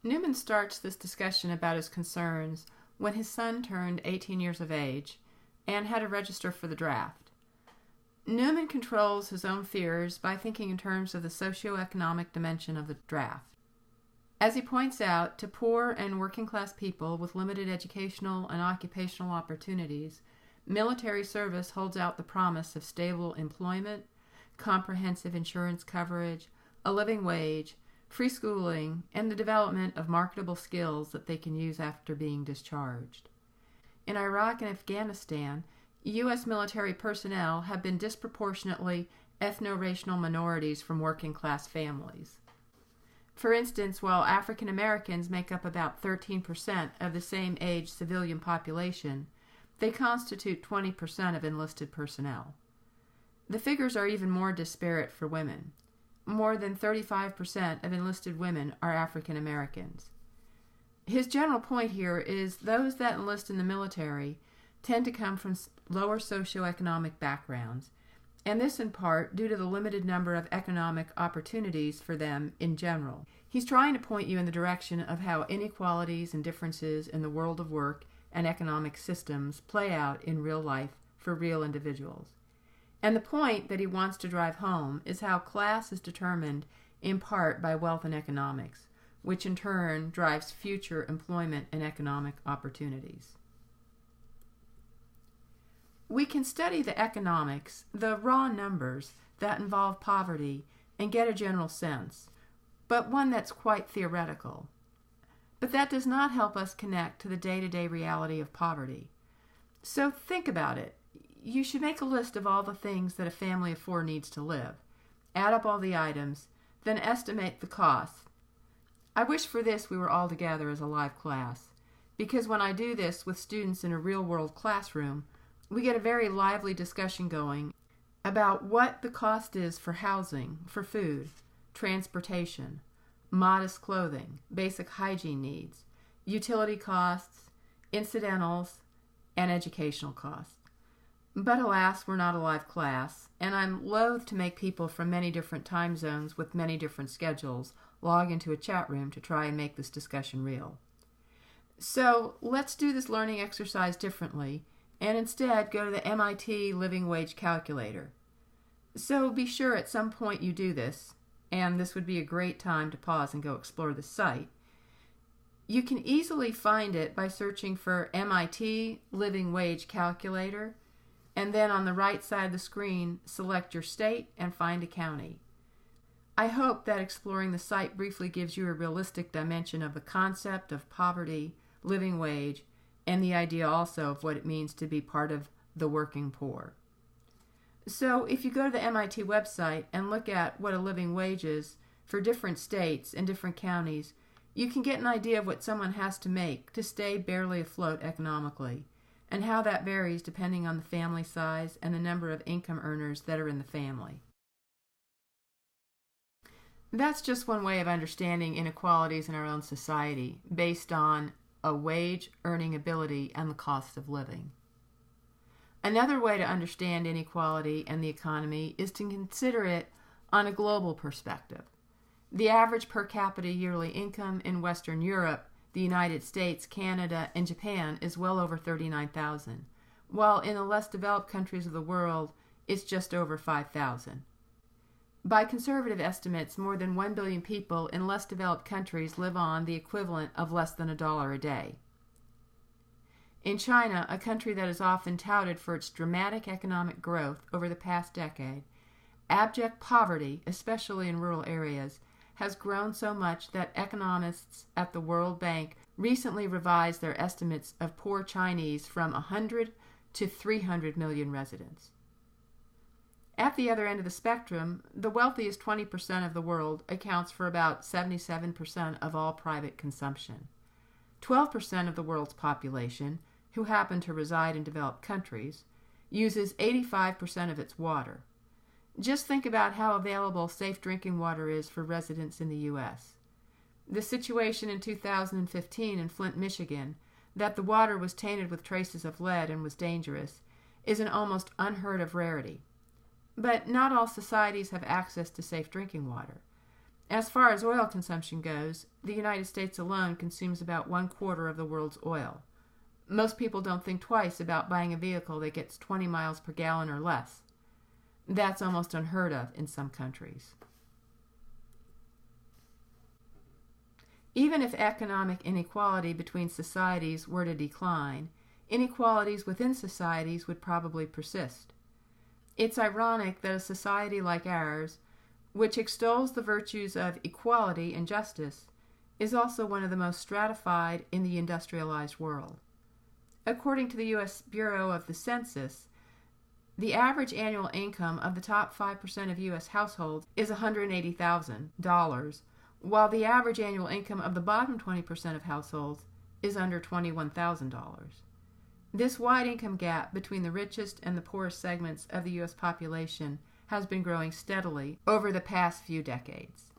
Newman starts this discussion about his concerns when his son turned 18 years of age and had to register for the draft. Newman controls his own fears by thinking in terms of the socioeconomic dimension of the draft. As he points out, to poor and working-class people with limited educational and occupational opportunities, military service holds out the promise of stable employment, comprehensive insurance coverage, a living wage, free schooling, and the development of marketable skills that they can use after being discharged. In Iraq and Afghanistan, U.S. military personnel have been disproportionately ethno-racial minorities from working-class families. For instance, while African Americans make up about 13% of the same age civilian population, they constitute 20% of enlisted personnel. The figures are even more disparate for women. More than 35% of enlisted women are African Americans. His general point here is those that enlist in the military tend to come from lower socioeconomic backgrounds, and this in part due to the limited number of economic opportunities for them in general. He's trying to point you in the direction of how inequalities and differences in the world of work and economic systems play out in real life for real individuals. And the point that he wants to drive home is how class is determined in part by wealth and economics, which in turn drives future employment and economic opportunities. We can study the economics, the raw numbers that involve poverty, and get a general sense, but one that's quite theoretical. But that does not help us connect to the day-to-day reality of poverty. So think about it. You should make a list of all the things that a family of four needs to live, add up all the items, then estimate the cost. I wish for this we were all together as a live class, because when I do this with students in a real-world classroom, we get a very lively discussion going about what the cost is for housing, for food, transportation, modest clothing, basic hygiene needs, utility costs, incidentals, and educational costs. But alas, we're not a live class, and I'm loath to make people from many different time zones with many different schedules log into a chat room to try and make this discussion real. So let's do this learning exercise differently and instead go to the MIT Living Wage Calculator. So be sure at some point you do this, and this would be a great time to pause and go explore the site. You can easily find it by searching for MIT Living Wage Calculator, and then on the right side of the screen, select your state and find a county. I hope that exploring the site briefly gives you a realistic dimension of the concept of poverty, living wage, and the idea also of what it means to be part of the working poor. So if you go to the MIT website and look at what a living wage is for different states and different counties, you can get an idea of what someone has to make to stay barely afloat economically, and how that varies depending on the family size and the number of income earners that are in the family. That's just one way of understanding inequalities in our own society, based on a wage, earning ability, and the cost of living. Another way to understand inequality and the economy is to consider it on a global perspective. The average per capita yearly income in Western Europe, the United States, Canada, and Japan is well over $39,000, while in the less developed countries of the world, it's just over $5,000. By conservative estimates, more than 1 billion people in less developed countries live on the equivalent of less than $1 a day. In China, a country that is often touted for its dramatic economic growth over the past decade, abject poverty, especially in rural areas, has grown so much that economists at the World Bank recently revised their estimates of poor Chinese from 100 to 300 million residents. At the other end of the spectrum, the wealthiest 20% of the world accounts for about 77% of all private consumption. 12% of the world's population, who happen to reside in developed countries, uses 85% of its water. Just think about how available safe drinking water is for residents in the U.S. The situation in 2015 in Flint, Michigan, that the water was tainted with traces of lead and was dangerous, is an almost unheard of rarity. But not all societies have access to safe drinking water. As far as oil consumption goes, the United States alone consumes about 1/4 of the world's oil. Most people don't think twice about buying a vehicle that gets 20 miles per gallon or less. That's almost unheard of in some countries. Even if economic inequality between societies were to decline, inequalities within societies would probably persist. It's ironic that a society like ours, which extols the virtues of equality and justice, is also one of the most stratified in the industrialized world. According to the U.S. Bureau of the Census, the average annual income of the top 5% of U.S. households is $180,000, while the average annual income of the bottom 20% of households is under $21,000. This wide income gap between the richest and the poorest segments of the U.S. population has been growing steadily over the past few decades.